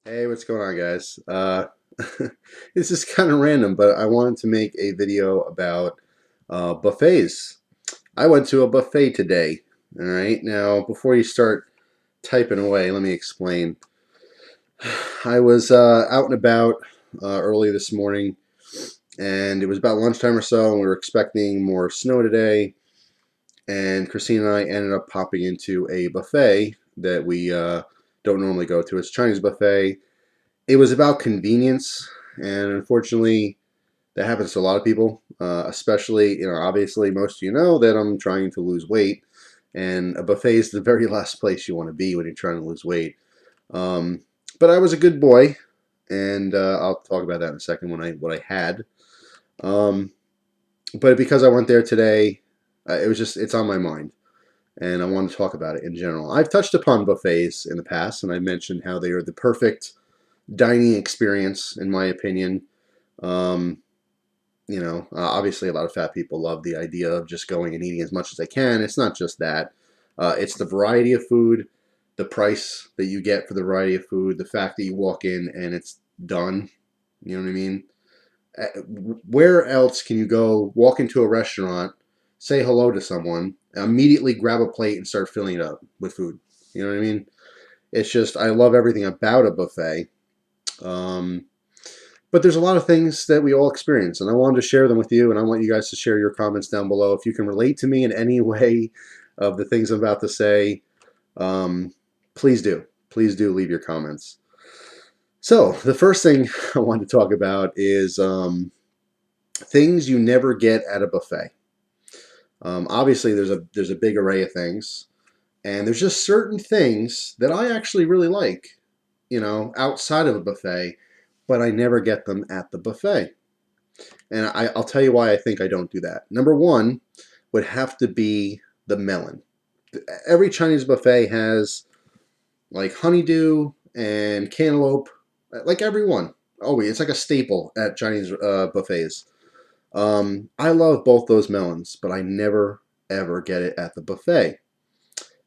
Hey, what's going on, guys? This is kind of random, but I wanted to make a video about buffets. I went to a buffet today. All right, now before you start typing away, let me explain. I was out and about early this morning, and it was about lunchtime or so, and we were expecting more snow today. And Christine and I ended up popping into a buffet that we don't normally go to. It's a Chinese buffet. It was about convenience, and unfortunately, that happens to a lot of people. Especially, obviously, most of you know that I'm trying to lose weight, and a buffet is the very last place you want to be when you're trying to lose weight. Um, but I was a good boy, and I'll talk about that in a second when I what I had. Um, but because I went there today, it's on my mind, and I want to talk about it in general. I've touched upon buffets in the past, and I mentioned how they are the perfect dining experience, in my opinion. Um, Obviously, a lot of fat people love the idea of just going and eating as much as they can. It's not just that, it's the variety of food, the price that you get for the variety of food, the fact that you walk in and it's done. You know what I mean? Where else can you go walk into a restaurant, say hello to someone, immediately grab a plate and start filling it up with food? You know what I mean? It's just, I love everything about a buffet. Um, but there's a lot of things that we all experience, and I wanted to share them with you, and I want you guys to share your comments down below. If you can relate to me in any way of the things I'm about to say, um, please do. Please do leave your comments. So, the first thing I want to talk about is things you never get at a buffet. Obviously, there's a big array of things, and there's just certain things that I actually really like, outside of a buffet, but I never get them at the buffet. And I'll tell you why I think I don't do that. Number one would have to be the melon. Every Chinese buffet has like honeydew and cantaloupe, like every one. Always, it's like a staple at Chinese buffets. I love both those melons, but I never ever get it at the buffet.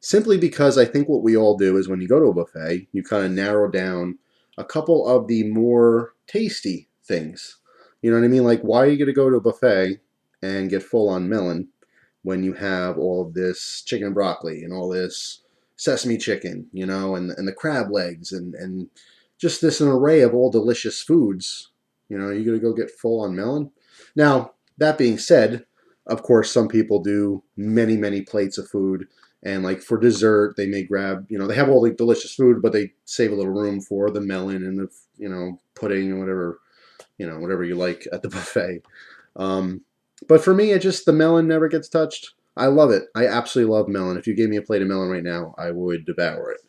Simply because I think what we all do is when you go to a buffet, you kind of narrow down a couple of the more tasty things. You know what I mean? Like, why are you going to go to a buffet and get full on melon when you have all of this chicken and broccoli and all this sesame chicken, and the crab legs and just this an array of all delicious foods? You're going to go get full on melon? Now, that being said, of course, some people do many, many plates of food, and like for dessert, they may grab, they have all the delicious food, but they save a little room for the melon and the, pudding and whatever you like at the buffet. Um, but for me, the melon never gets touched. I love it. I absolutely love melon. If you gave me a plate of melon right now, I would devour it.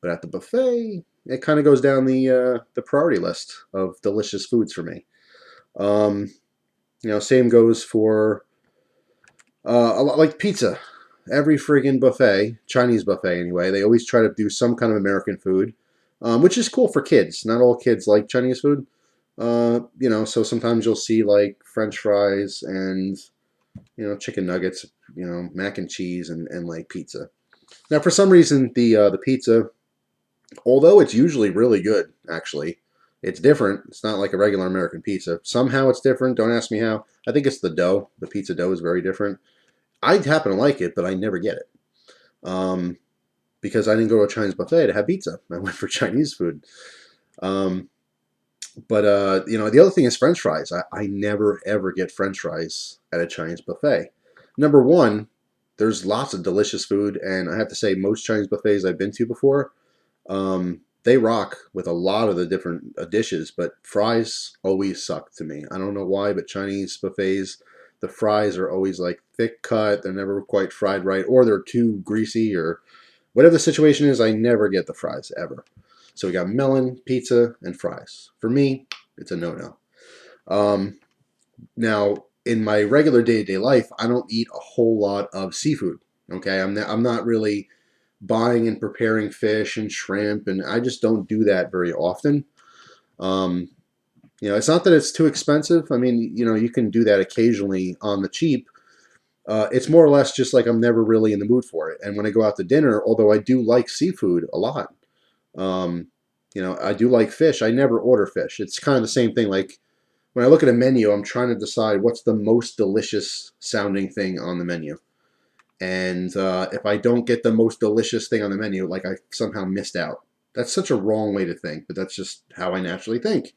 But at the buffet, it kind of goes down the priority list of delicious foods for me. Um, Same goes for a lot like pizza. Every friggin' buffet, Chinese buffet anyway, they always try to do some kind of American food, which is cool for kids. Not all kids like Chinese food. So sometimes you'll see like French fries and, chicken nuggets, mac and cheese and like pizza. Now, for some reason, the pizza, although it's usually really good, actually, it's different. It's not like a regular American pizza. Somehow it's different. Don't ask me how. I think it's the dough. The pizza dough is very different. I happen to like it, but I never get it. Um, because I didn't go to a Chinese buffet to have pizza. I went for Chinese food. Um, but the other thing is French fries. I never ever get French fries at a Chinese buffet. Number one, there's lots of delicious food, and I have to say most Chinese buffets I've been to before, they rock with a lot of the different dishes, but fries always suck to me. I don't know why, but Chinese buffets, the fries are always like thick cut. They're never quite fried right, or they're too greasy, or whatever the situation is. I never get the fries ever. So we got melon, pizza, and fries. For me, it's a no-no. Um, Now, in my regular day-to-day life, I don't eat a whole lot of seafood. Okay, I'm not really buying and preparing fish and shrimp, and I just don't do that very often. Um, it's not that it's too expensive. I mean, you can do that occasionally on the cheap. It's more or less just like I'm never really in the mood for it. And when I go out to dinner, although I do like seafood a lot, um, I do like fish. I never order fish. It's kind of the same thing. Like when I look at a menu, I'm trying to decide what's the most delicious sounding thing on the menu. And if I don't get the most delicious thing on the menu, like I somehow missed out. That's such a wrong way to think, but that's just how I naturally think.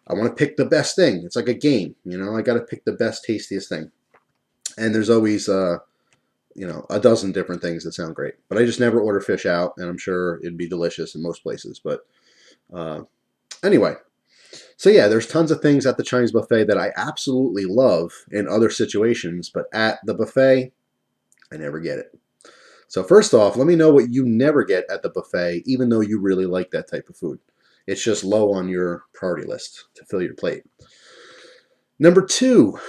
I want to pick the best thing. It's like a game, I got to pick the best, tastiest thing. And there's always, a dozen different things that sound great. But I just never order fish out, and I'm sure it'd be delicious in most places. But uh, anyway, so yeah, there's tons of things at the Chinese buffet that I absolutely love in other situations, but at the buffet, I never get it. So first off, let me know what you never get at the buffet, even though you really like that type of food. It's just low on your priority list to fill your plate. Number two,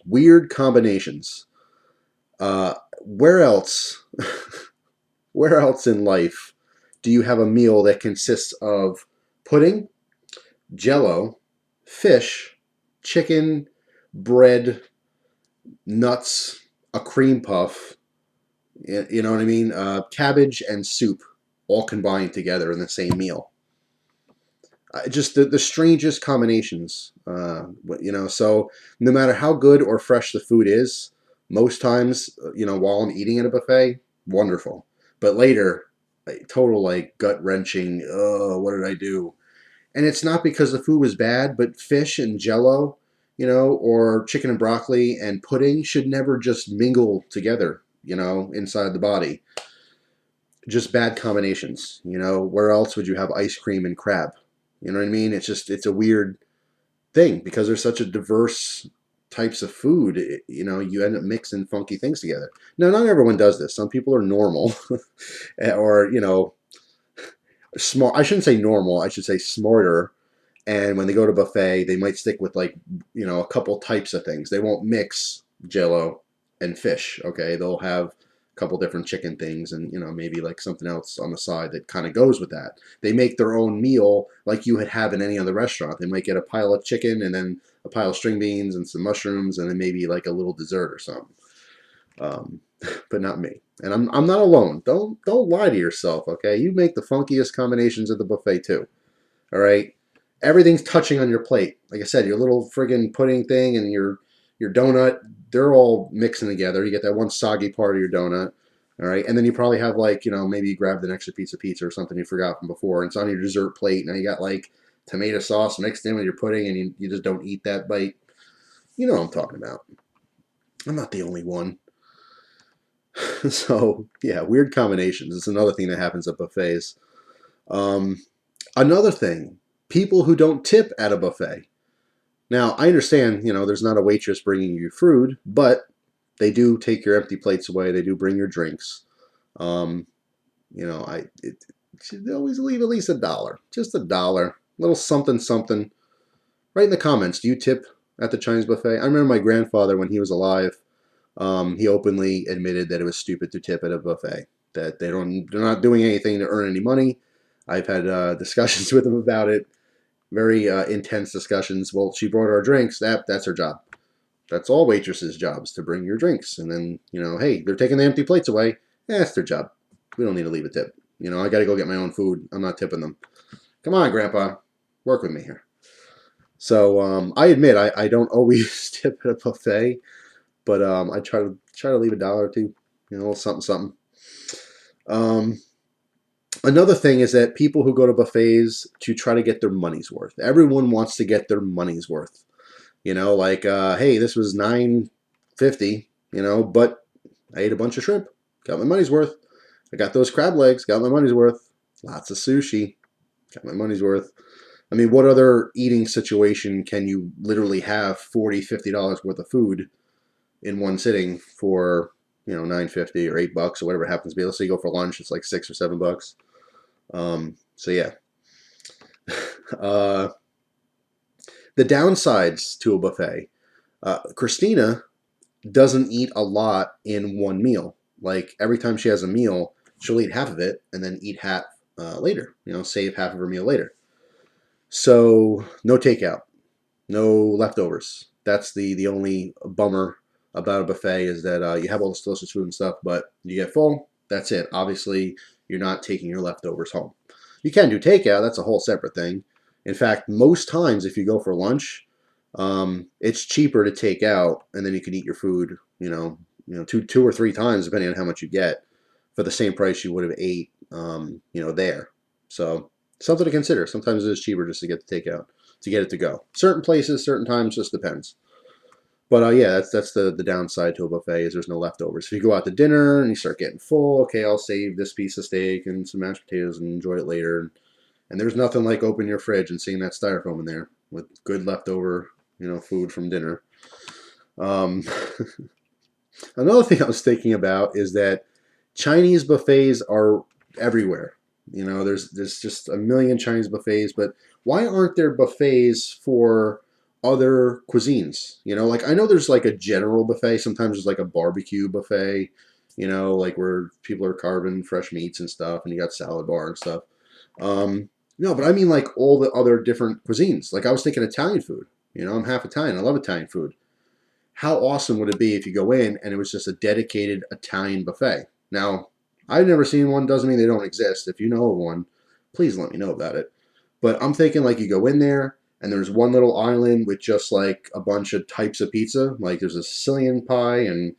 weird combinations. Where else, where else in life do you have a meal that consists of pudding, jello, fish, chicken, bread, nuts, a cream puff, you know what I mean? Cabbage and soup all combined together in the same meal. Just the strangest combinations, so no matter how good or fresh the food is, most times, while I'm eating at a buffet, wonderful. But later, total like gut-wrenching, oh, what did I do? And it's not because the food was bad, but fish and jello, or chicken and broccoli and pudding should never just mingle together, inside the body. Just bad combinations. Where else would you have ice cream and crab? You know what I mean? It's a weird thing because there's such a diverse types of food. You end up mixing funky things together. Now, not everyone does this. Some people are normal, or smart. I shouldn't say normal. I should say smarter. And when they go to buffet, they might stick with like a couple types of things. They won't mix Jello and fish. Okay, they'll have a couple different chicken things and maybe like something else on the side that kind of goes with that. They make their own meal like you would have in any other restaurant. They might get a pile of chicken and then a pile of string beans and some mushrooms and then maybe like a little dessert or something. But not me. And I'm not alone. Don't lie to yourself. Okay, you make the funkiest combinations at the buffet too. All right. Everything's touching on your plate. Like I said, your little friggin' pudding thing and your donut, they're all mixing together. You get that one soggy part of your donut. All right. And then you probably have like, maybe you grabbed an extra piece of pizza or something you forgot from before. And it's on your dessert plate. Now you got like tomato sauce mixed in with your pudding and you just don't eat that bite. You know what I'm talking about. I'm not the only one. So, yeah, weird combinations. It's another thing that happens at buffets. Another thing, people who don't tip at a buffet. Now, I understand, there's not a waitress bringing you food, but they do take your empty plates away. They do bring your drinks. It should always leave at least $1, just $1, little something, something. Write in the comments, do you tip at the Chinese buffet? I remember my grandfather, when he was alive, he openly admitted that it was stupid to tip at a buffet, that they're not doing anything to earn any money. I've had discussions with him about it, very intense discussions. Well, she brought our drinks. That's her job. That's all waitresses' jobs, to bring your drinks. And then, hey, they're taking the empty plates away. That's their job. We don't need to leave a tip. I got to go get my own food. I'm not tipping them. Come on, Grandpa. Work with me here. So I admit I don't always tip at a buffet, but I try to leave $1 or two, a little something, something. Another thing is that people who go to buffets to try to get their money's worth. Everyone wants to get their money's worth. Like, hey, this was $9.50, but I ate a bunch of shrimp. Got my money's worth. I got those crab legs. Got my money's worth. Lots of sushi. Got my money's worth. I mean, what other eating situation can you literally have $40, $50 worth of food in one sitting for, $9.50 or $8 or whatever it happens to be? Let's say you go for lunch, it's like $6 or $7. So yeah. The downsides to a buffet. Christina doesn't eat a lot in one meal. Like every time she has a meal, she'll eat half of it and then eat half later. Save half of her meal later. So no takeout, no leftovers. That's the only bummer about a buffet, is that you have all this delicious food and stuff, but you get full. That's it. Obviously, you're not taking your leftovers home. You can do takeout. That's a whole separate thing. In fact, most times if you go for lunch, it's cheaper to take out, and then you can eat your food, two or three times depending on how much you get for the same price you would have ate, there. So something to consider. Sometimes it is cheaper just to get the takeout, to get it to go. Certain places, certain times, just depends. But yeah, that's the downside to a buffet is there's no leftovers. If you go out to dinner and you start getting full, okay, I'll save this piece of steak and some mashed potatoes and enjoy it later. And there's nothing like opening your fridge and seeing that styrofoam in there with good leftover, food from dinner. Um, Another thing I was thinking about is that Chinese buffets are everywhere. There's just a million Chinese buffets, but why aren't there buffets for other cuisines? Like I know there's like a general buffet. Sometimes there's like a barbecue buffet, like where people are carving fresh meats and stuff, and you got salad bar and stuff. No, but I mean like all the other different cuisines. Like I was thinking Italian food. I'm half Italian. I love Italian food. How awesome would it be if you go in and it was just a dedicated Italian buffet? Now, I've never seen one. Doesn't mean they don't exist. If you know of one, please let me know about it. But I'm thinking like you go in there and there's one little island with just like a bunch of types of pizza. Like there's a Sicilian pie and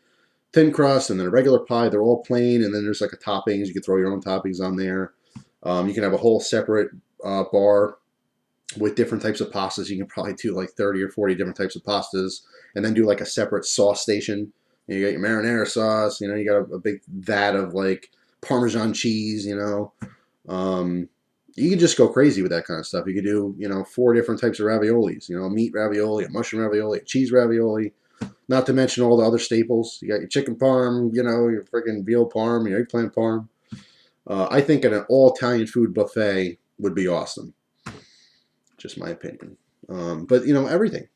thin crust and then a regular pie. They're all plain. And then there's like a toppings. You can throw your own toppings on there. You can have a whole separate bar with different types of pastas. You can probably do like 30 or 40 different types of pastas and then do like a separate sauce station. You got your marinara sauce, you got a big vat of like Parmesan cheese, you can just go crazy with that kind of stuff. You could do, 4 different types of raviolis, a meat ravioli, a mushroom ravioli, a cheese ravioli, not to mention all the other staples. You got your chicken parm, your freaking veal parm, your eggplant parm. I think an all-Italian food buffet would be awesome. Just my opinion. But, everything.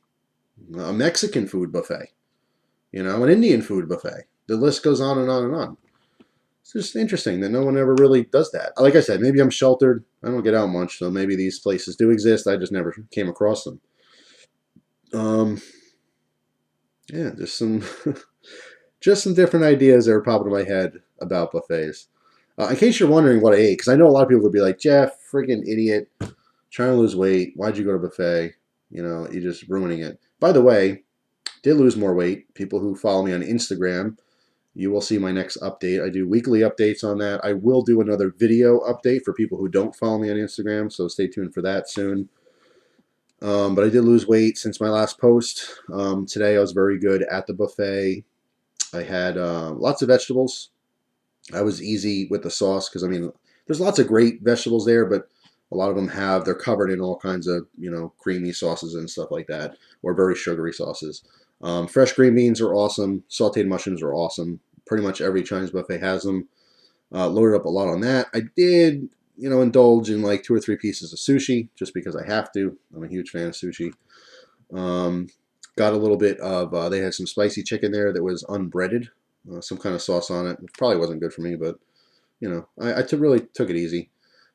A Mexican food buffet. An Indian food buffet. The list goes on and on and on. It's just interesting that no one ever really does that. Like I said, maybe I'm sheltered. I don't get out much, so maybe these places do exist. I just never came across them. Yeah, just some just some different ideas that are popping in my head about buffets. In case you're wondering what I ate, because I know a lot of people would be like, Jeff, freaking idiot, trying to lose weight. Why'd you go to a buffet? You're just ruining it. By the way, did lose more weight. People who follow me on Instagram, you will see my next update. I do weekly updates on that. I will do another video update for people who don't follow me on Instagram, so stay tuned for that soon. But I did lose weight since my last post. Today I was very good at the buffet. I had lots of vegetables. I was easy with the sauce because, there's lots of great vegetables there, but a lot of them they're covered in all kinds of, creamy sauces and stuff like that, or very sugary sauces. Fresh green beans are awesome. Sauteed mushrooms are awesome. Pretty much every Chinese buffet has them. Loaded up a lot on that. I did, indulge in like 2 or 3 pieces of sushi just because I have to. I'm a huge fan of sushi. Got a little bit of, they had some spicy chicken there that was unbreaded. Some kind of sauce on it. It probably wasn't good for me, but, I really took it easy.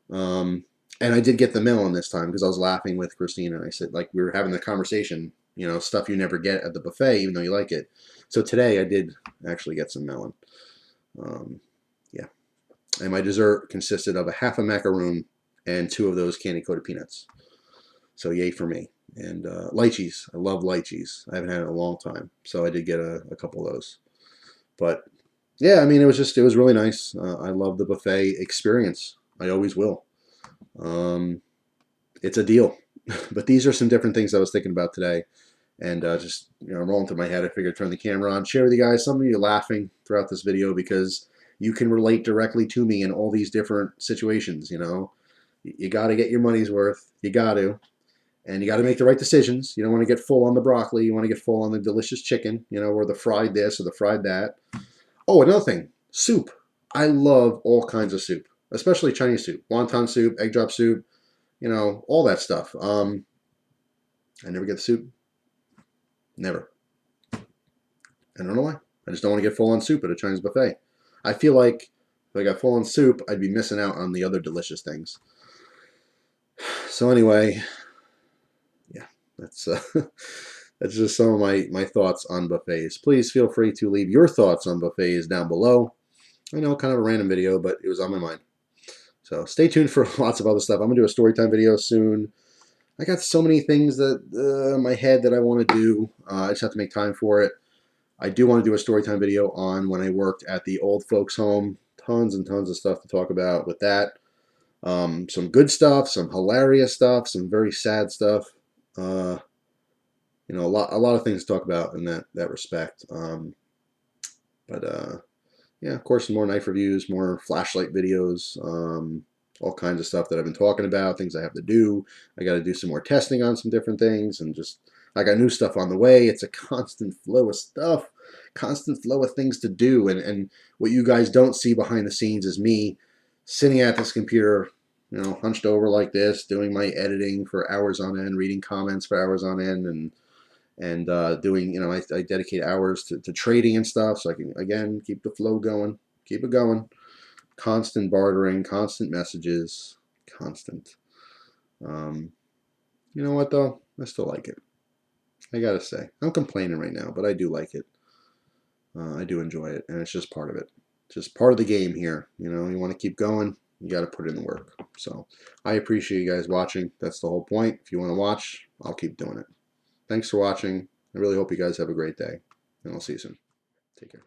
And I did get the melon this time because I was laughing with Christina. And I said, like, we were having the conversation, stuff you never get at the buffet, even though you like it. So today I did actually get some melon. Yeah. And my dessert consisted of a half a macaroon and 2 of those candy-coated peanuts. So yay for me. And lychees. I love lychees. I haven't had it in a long time. So I did get a couple of those. But yeah, it was really nice. I love the buffet experience. I always will. It's a deal. But these are some different things I was thinking about today. And just, rolling through my head, I figured turn the camera on, share with you guys. Some of you are laughing throughout this video because you can relate directly to me in all these different situations, You got to get your money's worth. You got to. And you got to make the right decisions. You don't want to get full on the broccoli. You want to get full on the delicious chicken, or the fried this or the fried that. Oh, another thing, soup. I love all kinds of soup, especially Chinese soup, wonton soup, egg drop soup, all that stuff. I never get the soup. Never. I don't know why. I just don't want to get full on soup at a Chinese buffet. I feel like if I got full on soup, I'd be missing out on the other delicious things. So anyway, yeah, that's that's just some of my thoughts on buffets. Please feel free to leave your thoughts on buffets down below. I know, kind of a random video, but it was on my mind. So stay tuned for lots of other stuff. I'm going to do a story time video soon. I got so many things that in my head that I want to do. I just have to make time for it. I do want to do a story time video on when I worked at the old folks home. Tons and tons of stuff to talk about with that. Some good stuff, some hilarious stuff, some very sad stuff. You know, a lot of things to talk about in that respect. But yeah, of course, more knife reviews, more flashlight videos, all kinds of stuff that I've been talking about, things I have to do. I got to do some more testing on some different things, and just I got new stuff on the way. It's a constant flow of stuff, constant flow of things to do. And what you guys don't see behind the scenes is me sitting at this computer, you know, hunched over like this, doing my editing for hours on end, reading comments for hours on end, and doing, you know, I dedicate hours to trading and stuff, so I can, again, keep the flow going, keep it going. Constant bartering, constant messages, constant. You know what, though? I still like it. I gotta say. I'm complaining right now, but I do like it. I do enjoy it, and it's just part of it. It's just part of the game here. You know, you want to keep going, you got to put in the work. So I appreciate you guys watching. That's the whole point. If you want to watch, I'll keep doing it. Thanks for watching. I really hope you guys have a great day, and I'll see you soon. Take care.